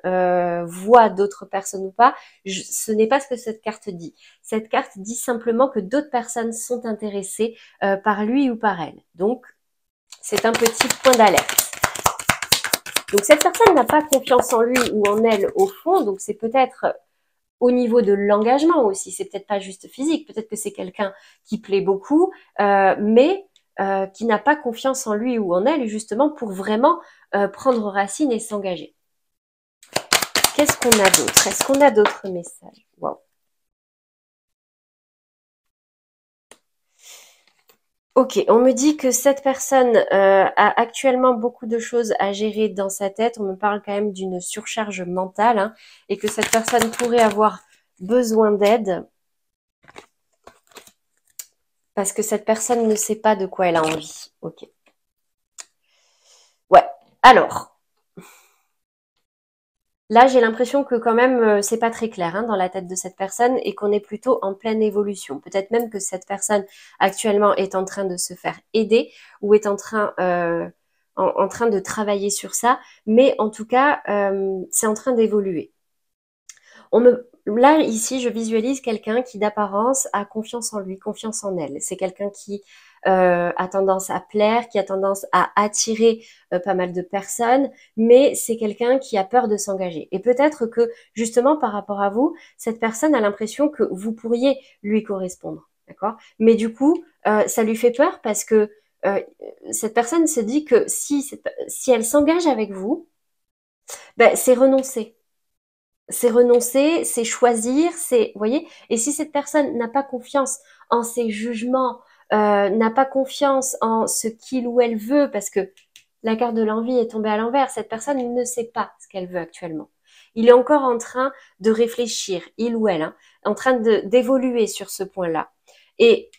voit d'autres personnes ou pas? Ce n'est pas ce que cette carte dit. Cette carte dit simplement que d'autres personnes sont intéressées par lui ou par elle. Donc, c'est un petit point d'alerte. Donc, cette personne n'a pas confiance en lui ou en elle au fond. Donc, c'est peut-être... au niveau de l'engagement aussi, c'est peut-être pas juste physique, peut-être que c'est quelqu'un qui plaît beaucoup, mais qui n'a pas confiance en lui ou en elle, justement, pour vraiment prendre racine et s'engager. Qu'est-ce qu'on a d'autre? Est-ce qu'on a d'autres messages? Wow. Ok, on me dit que cette personne a actuellement beaucoup de choses à gérer dans sa tête. On me parle quand même d'une surcharge mentale, hein, et que cette personne pourrait avoir besoin d'aide. Parce que cette personne ne sait pas de quoi elle a envie. Ok. Ouais. Alors, là, j'ai l'impression que quand même, c'est pas très clair hein, dans la tête de cette personne et qu'on est plutôt en pleine évolution. Peut-être même que cette personne actuellement est en train de se faire aider ou est en train, en train de travailler sur ça. Mais en tout cas, c'est en train d'évoluer. Là, ici, je visualise quelqu'un qui, d'apparence, a confiance en lui, confiance en elle. C'est quelqu'un qui a tendance à plaire, qui a tendance à attirer pas mal de personnes, mais c'est quelqu'un qui a peur de s'engager. Et peut-être que, justement, par rapport à vous, cette personne a l'impression que vous pourriez lui correspondre. D'accord? Mais du coup, ça lui fait peur parce que cette personne se dit que si elle s'engage avec vous, ben, c'est renoncer. C'est renoncer, c'est choisir, c'est, vous voyez. Et si cette personne n'a pas confiance en ses jugements, n'a pas confiance en ce qu'il ou elle veut, parce que la carte de l'envie est tombée à l'envers, cette personne ne sait pas ce qu'elle veut actuellement. Il est encore en train de réfléchir, il ou elle, hein, en train d'évoluer sur ce point-là. Et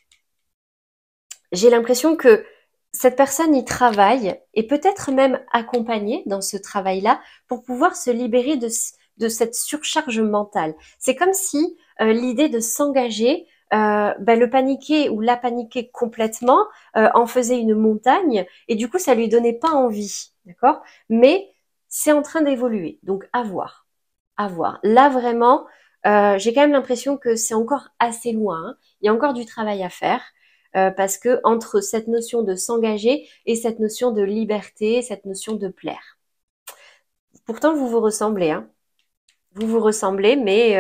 j'ai l'impression que cette personne y travaille et peut-être même accompagnée dans ce travail-là pour pouvoir se libérer de cette surcharge mentale. C'est comme si l'idée de s'engager, le paniquer ou la paniquer complètement en faisait une montagne et du coup ça lui donnait pas envie, d'accord? Mais c'est en train d'évoluer, donc à voir, à voir. Là vraiment, j'ai quand même l'impression que c'est encore assez loin, hein. Il y a encore du travail à faire. Parce que entre cette notion de s'engager et cette notion de liberté, cette notion de plaire. Pourtant, vous vous ressemblez, hein. Vous vous ressemblez, mais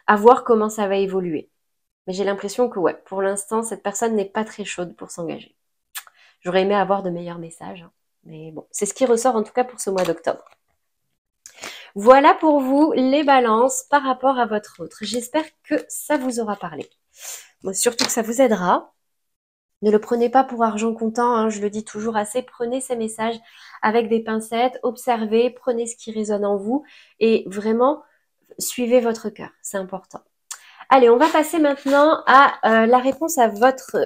à voir comment ça va évoluer. Mais j'ai l'impression que, ouais, pour l'instant, cette personne n'est pas très chaude pour s'engager. J'aurais aimé avoir de meilleurs messages, hein. Mais bon, c'est ce qui ressort en tout cas pour ce mois d'octobre. Voilà pour vous les balances par rapport à votre autre. J'espère que ça vous aura parlé. Bon, surtout que ça vous aidera. Ne le prenez pas pour argent comptant, hein, je le dis toujours assez, prenez ces messages avec des pincettes, observez, prenez ce qui résonne en vous et vraiment suivez votre cœur, c'est important. Allez, on va passer maintenant à la réponse à votre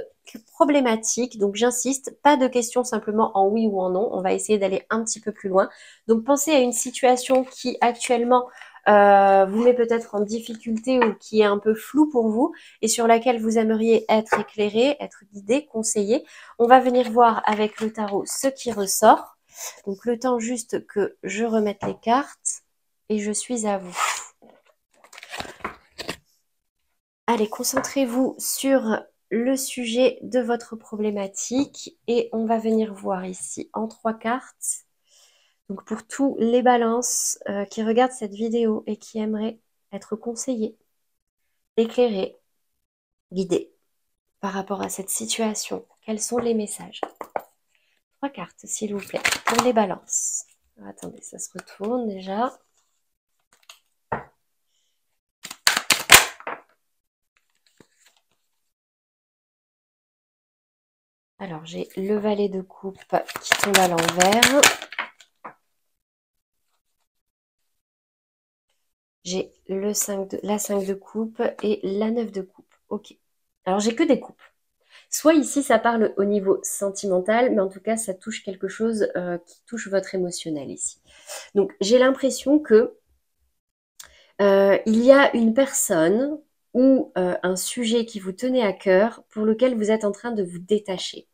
problématique. Donc j'insiste, pas de questions simplement en oui ou en non, on va essayer d'aller un petit peu plus loin. Donc pensez à une situation qui actuellement vous met peut-être en difficulté ou qui est un peu floue pour vous et sur laquelle vous aimeriez être éclairé, être guidé, conseillé. On va venir voir avec le tarot ce qui ressort. Donc le temps juste que je remette les cartes et je suis à vous. Allez, concentrez-vous sur le sujet de votre problématique et on va venir voir ici en 3 cartes. Donc pour tous les balances qui regardent cette vidéo et qui aimeraient être conseillés, éclairés, guidés par rapport à cette situation, quels sont les messages? 3 cartes s'il vous plaît pour les balances. Alors, attendez, ça se retourne déjà. Alors, j'ai le valet de coupe qui tombe à l'envers. J'ai la 5 de coupe et la 9 de coupe. Ok. Alors, j'ai que des coupes. Soit ici, ça parle au niveau sentimental, mais en tout cas, ça touche quelque chose qui touche votre émotionnel ici. Donc, j'ai l'impression que il y a une personne ou un sujet qui vous tenait à cœur pour lequel vous êtes en train de vous détacher.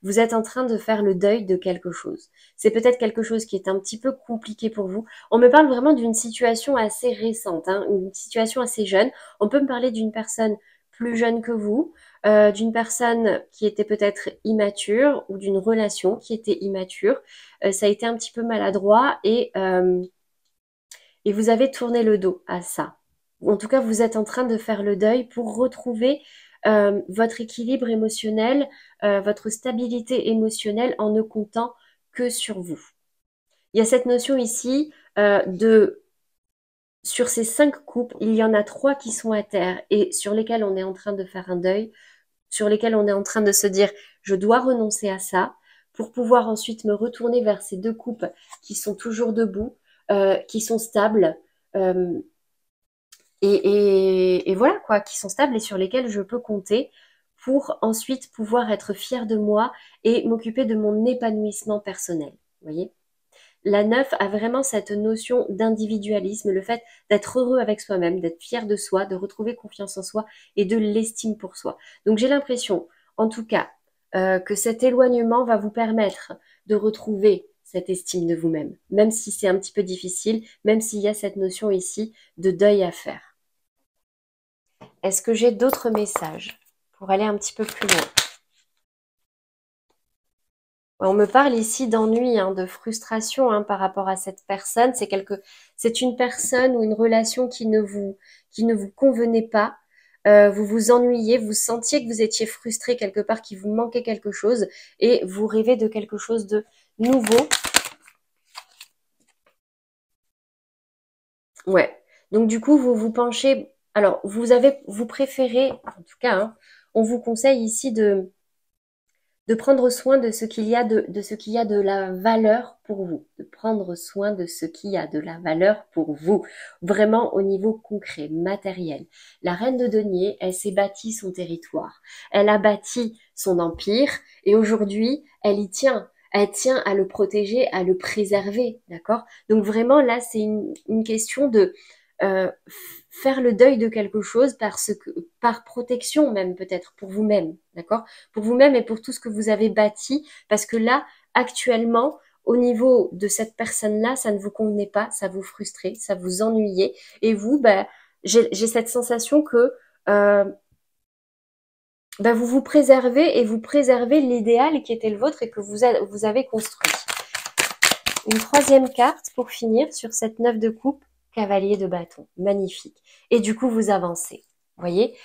Vous êtes en train de faire le deuil de quelque chose. C'est peut-être quelque chose qui est un petit peu compliqué pour vous. On me parle vraiment d'une situation assez récente, hein, une situation assez jeune. On peut me parler d'une personne plus jeune que vous, d'une personne qui était peut-être immature ou d'une relation qui était immature. Ça a été un petit peu maladroit et vous avez tourné le dos à ça. En tout cas, vous êtes en train de faire le deuil pour retrouver votre équilibre émotionnel, votre stabilité émotionnelle en ne comptant que sur vous. Il y a cette notion ici sur ces 5 coupes, il y en a 3 qui sont à terre et sur lesquelles on est en train de faire un deuil, sur lesquelles on est en train de se dire je dois renoncer à ça pour pouvoir ensuite me retourner vers ces 2 coupes qui sont toujours debout, qui sont stables. Euh, et voilà quoi, qui sont stables et sur lesquels je peux compter pour ensuite pouvoir être fière de moi et m'occuper de mon épanouissement personnel. Vous voyez? La 9 a vraiment cette notion d'individualisme, le fait d'être heureux avec soi-même, d'être fier de soi, de retrouver confiance en soi et de l'estime pour soi. Donc j'ai l'impression, en tout cas, que cet éloignement va vous permettre de retrouver cette estime de vous-même, même si c'est un petit peu difficile, même s'il y a cette notion ici de deuil à faire. Est-ce que j'ai d'autres messages pour aller un petit peu plus loin? On me parle ici d'ennui, hein, de frustration hein, par rapport à cette personne. C'est une personne ou une relation qui ne vous convenait pas. Vous vous ennuyez, vous sentiez que vous étiez frustré quelque part, qu'il vous manquait quelque chose et vous rêvez de quelque chose de nouveau. Ouais. Donc du coup, vous vous penchez. Alors, vous préférez, en tout cas, hein, on vous conseille ici de prendre soin de ce qu'il y a de ce qu'il y a de la valeur pour vous, de prendre soin de ce qui a de la valeur pour vous, vraiment au niveau concret, matériel. La reine de denier, elle s'est bâtie son territoire, elle a bâti son empire et aujourd'hui, elle y tient. Elle tient à le protéger, à le préserver, d'accord? Donc vraiment là, c'est une question de euh, faire le deuil de quelque chose par protection même peut-être pour vous-même, d'accord? Pour vous-même et pour tout ce que vous avez bâti, parce que là, actuellement, au niveau de cette personne-là, ça ne vous convenait pas, ça vous frustrait, ça vous ennuyait, et vous, bah, j'ai cette sensation que euh, bah, vous vous préservez et vous préservez l'idéal qui était le vôtre et que vous avez construit. Une troisième carte pour finir sur cette 9 de coupe, cavalier de bâton, magnifique. Et du coup, vous avancez. Vous voyez,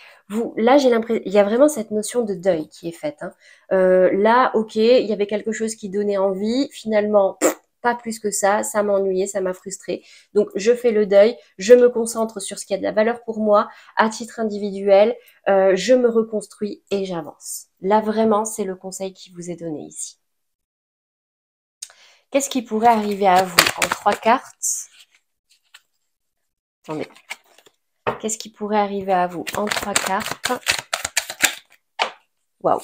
là, j'ai l'impression, il y a vraiment cette notion de deuil qui est faite. Hein. Là, ok, il y avait quelque chose qui donnait envie. Finalement, pas plus que ça m'a ennuyé, ça m'a frustré. Donc, je fais le deuil, je me concentre sur ce qui a de la valeur pour moi, à titre individuel, je me reconstruis et j'avance. Là, vraiment, c'est le conseil qui vous est donné ici. Qu'est-ce qui pourrait arriver à vous en 3 cartes? Attendez. Qu'est-ce qui pourrait arriver à vous en 3 cartes? Waouh.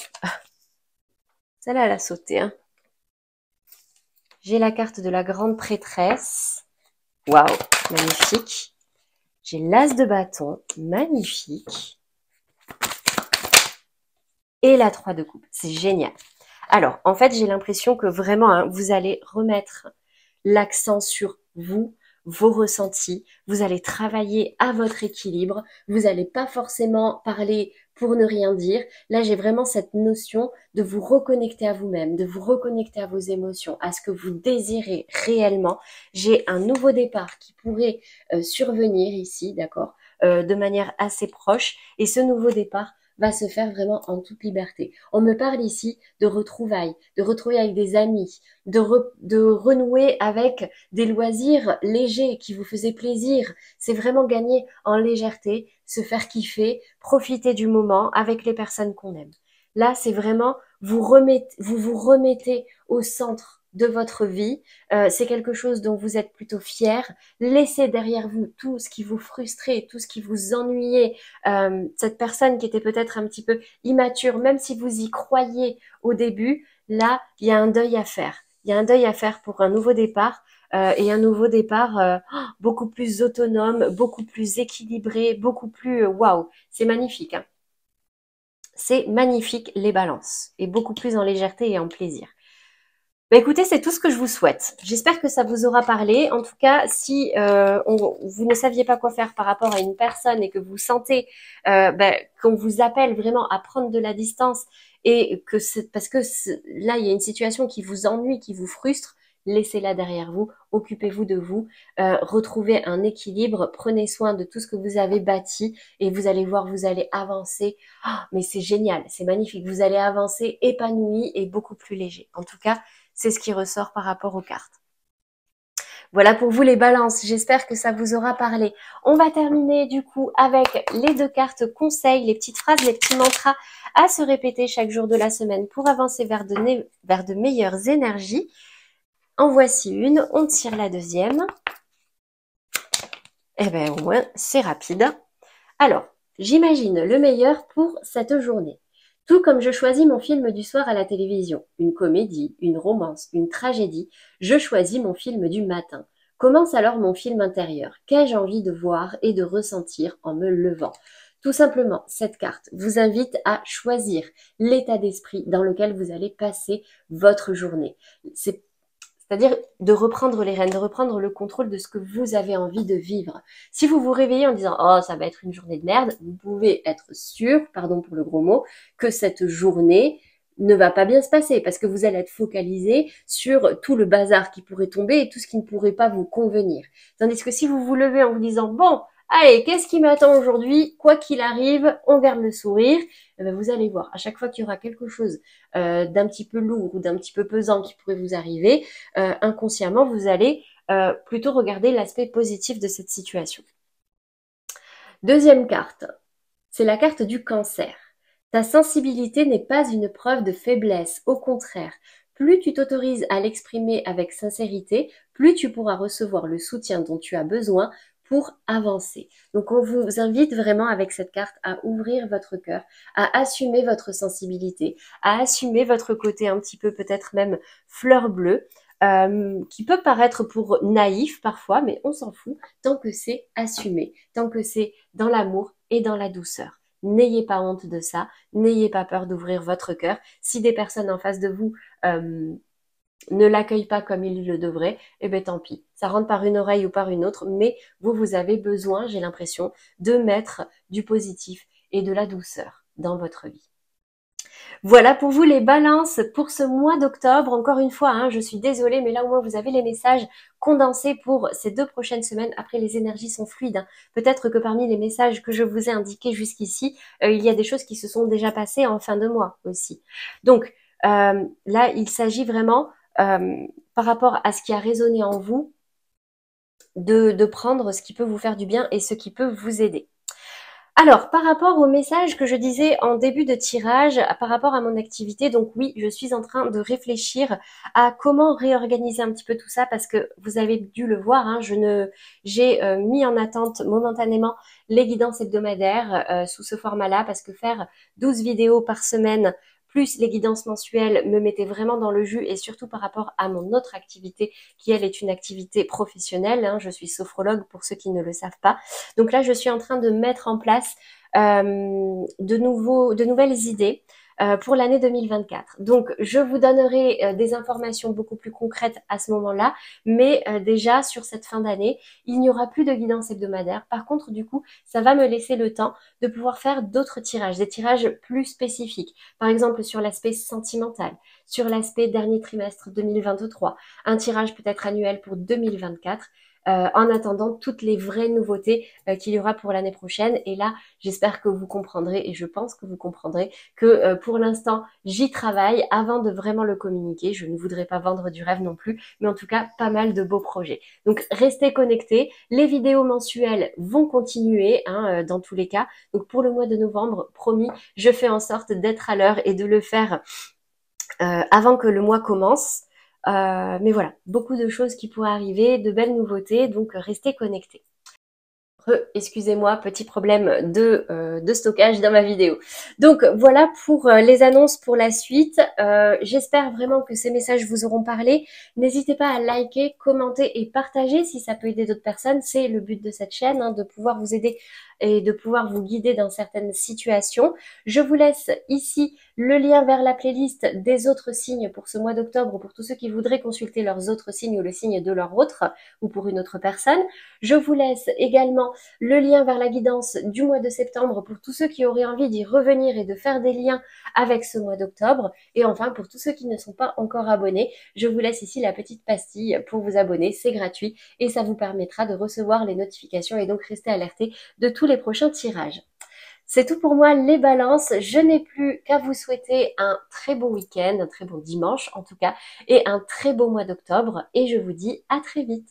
Celle-là, elle a sauté. Hein. J'ai la carte de la grande prêtresse. Waouh. Magnifique. J'ai l'as de bâton. Magnifique. Et la 3 de coupe. C'est génial. Alors, en fait, j'ai l'impression que vraiment, hein, vous allez remettre l'accent sur vous, vos ressentis. Vous allez travailler à votre équilibre. Vous n'allez pas forcément parler pour ne rien dire. Là, j'ai vraiment cette notion de vous reconnecter à vous-même, de vous reconnecter à vos émotions, à ce que vous désirez réellement. J'ai un nouveau départ qui pourrait survenir ici, d'accord, de manière assez proche. Et ce nouveau départ va se faire vraiment en toute liberté. On me parle ici de retrouver avec des amis, de renouer avec des loisirs légers qui vous faisaient plaisir. C'est vraiment gagner en légèreté, se faire kiffer, profiter du moment avec les personnes qu'on aime. Là, c'est vraiment vous vous remettez au centre de votre vie. C'est quelque chose dont vous êtes plutôt fier. Laissez derrière vous tout ce qui vous frustrait, tout ce qui vous ennuyait, cette personne qui était peut-être un petit peu immature, même si vous y croyez au début, là, il y a un deuil à faire. Il y a un deuil à faire pour un nouveau départ et un nouveau départ beaucoup plus autonome, beaucoup plus équilibré, beaucoup plus waouh. C'est magnifique, hein. C'est magnifique les balances et beaucoup plus en légèreté et en plaisir. Bah écoutez, c'est tout ce que je vous souhaite. J'espère que ça vous aura parlé. En tout cas, si vous ne saviez pas quoi faire par rapport à une personne et que vous sentez qu'on vous appelle vraiment à prendre de la distance et que c'est parce que là, il y a une situation qui vous ennuie, qui vous frustre, laissez-la derrière vous, occupez-vous de vous, retrouvez un équilibre, prenez soin de tout ce que vous avez bâti et vous allez voir, vous allez avancer. Oh, mais c'est génial, c'est magnifique. Vous allez avancer épanoui et beaucoup plus léger. En tout cas, c'est ce qui ressort par rapport aux cartes. Voilà pour vous les balances, j'espère que ça vous aura parlé. On va terminer du coup avec les 2 cartes conseils, les petites phrases, les petits mantras à se répéter chaque jour de la semaine pour avancer vers de meilleures énergies. En voici une, on tire la deuxième. Eh bien au moins c'est rapide. Alors, j'imagine le meilleur pour cette journée. Tout comme je choisis mon film du soir à la télévision, une comédie, une romance, une tragédie, je choisis mon film du matin. Commence alors mon film intérieur. Qu'ai-je envie de voir et de ressentir en me levant? Tout simplement, cette carte vous invite à choisir l'état d'esprit dans lequel vous allez passer votre journée. C'est-à-dire de reprendre les rênes, de reprendre le contrôle de ce que vous avez envie de vivre. Si vous vous réveillez en disant « Oh, ça va être une journée de merde », vous pouvez être sûr, pardon pour le gros mot, que cette journée ne va pas bien se passer parce que vous allez être focalisé sur tout le bazar qui pourrait tomber et tout ce qui ne pourrait pas vous convenir. Tandis que si vous vous levez en vous disant « Bon, allez, qu'est-ce qui m'attend aujourd'hui? Quoi qu'il arrive, on garde le sourire. » Eh bien, vous allez voir, à chaque fois qu'il y aura quelque chose d'un petit peu lourd ou d'un petit peu pesant qui pourrait vous arriver, inconsciemment, vous allez plutôt regarder l'aspect positif de cette situation. Deuxième carte, c'est la carte du cancer. Ta sensibilité n'est pas une preuve de faiblesse, au contraire. Plus tu t'autorises à l'exprimer avec sincérité, plus tu pourras recevoir le soutien dont tu as besoin pour avancer. Donc on vous invite vraiment avec cette carte à ouvrir votre cœur, à assumer votre sensibilité, à assumer votre côté un petit peu peut-être même fleur bleue, qui peut paraître pour naïf parfois, mais on s'en fout tant que c'est assumé, tant que c'est dans l'amour et dans la douceur. N'ayez pas honte de ça, n'ayez pas peur d'ouvrir votre cœur. Si des personnes en face de vous ne l'accueillent pas comme ils le devraient, eh bien tant pis. Ça rentre par une oreille ou par une autre, mais vous avez besoin, j'ai l'impression, de mettre du positif et de la douceur dans votre vie. Voilà pour vous les balances pour ce mois d'octobre. Encore une fois, hein, je suis désolée, mais là au moins vous avez les messages condensés pour ces 2 prochaines semaines. Après, les énergies sont fluides, hein. Peut-être que parmi les messages que je vous ai indiqués jusqu'ici, il y a des choses qui se sont déjà passées en fin de mois aussi. Donc là, il s'agit vraiment, par rapport à ce qui a résonné en vous, de prendre ce qui peut vous faire du bien et ce qui peut vous aider. Alors, par rapport au message que je disais en début de tirage, par rapport à mon activité, donc oui, je suis en train de réfléchir à comment réorganiser un petit peu tout ça parce que vous avez dû le voir, hein, j'ai mis en attente momentanément les guidances hebdomadaires sous ce format-là parce que faire 12 vidéos par semaine plus les guidances mensuelles me mettait vraiment dans le jus et surtout par rapport à mon autre activité qui elle est une activité professionnelle, hein, je suis sophrologue pour ceux qui ne le savent pas. Donc là, je suis en train de mettre en place de nouvelles idées pour l'année 2024. Donc, je vous donnerai des informations beaucoup plus concrètes à ce moment-là, mais déjà sur cette fin d'année, il n'y aura plus de guidance hebdomadaire. Par contre, du coup, ça va me laisser le temps de pouvoir faire d'autres tirages, des tirages plus spécifiques. Par exemple, sur l'aspect sentimental, sur l'aspect dernier trimestre 2023, un tirage peut-être annuel pour 2024. En attendant toutes les vraies nouveautés qu'il y aura pour l'année prochaine. Et là, j'espère que vous comprendrez, et je pense que vous comprendrez, que pour l'instant, j'y travaille avant de vraiment le communiquer. Je ne voudrais pas vendre du rêve non plus, mais en tout cas, pas mal de beaux projets. Donc, restez connectés. Les vidéos mensuelles vont continuer hein, dans tous les cas. Donc, pour le mois de novembre, promis, je fais en sorte d'être à l'heure et de le faire avant que le mois commence. Mais voilà, beaucoup de choses qui pourraient arriver, de belles nouveautés, donc restez connectés. Excusez-moi, petit problème de stockage dans ma vidéo. Donc voilà pour les annonces pour la suite. J'espère vraiment que ces messages vous auront parlé. N'hésitez pas à liker, commenter et partager si ça peut aider d'autres personnes. C'est le but de cette chaîne, hein, de pouvoir vous aider et de pouvoir vous guider dans certaines situations. Je vous laisse ici le lien vers la playlist des autres signes pour ce mois d'octobre, pour tous ceux qui voudraient consulter leurs autres signes ou le signe de leur autre ou pour une autre personne. Je vous laisse également le lien vers la guidance du mois de septembre pour tous ceux qui auraient envie d'y revenir et de faire des liens avec ce mois d'octobre. Et enfin, pour tous ceux qui ne sont pas encore abonnés, je vous laisse ici la petite pastille pour vous abonner. C'est gratuit et ça vous permettra de recevoir les notifications et donc rester alerté de tous les prochains tirages. C'est tout pour moi les balances. Je n'ai plus qu'à vous souhaiter un très beau week-end, un très bon dimanche en tout cas, et un très beau mois d'octobre. Et je vous dis à très vite.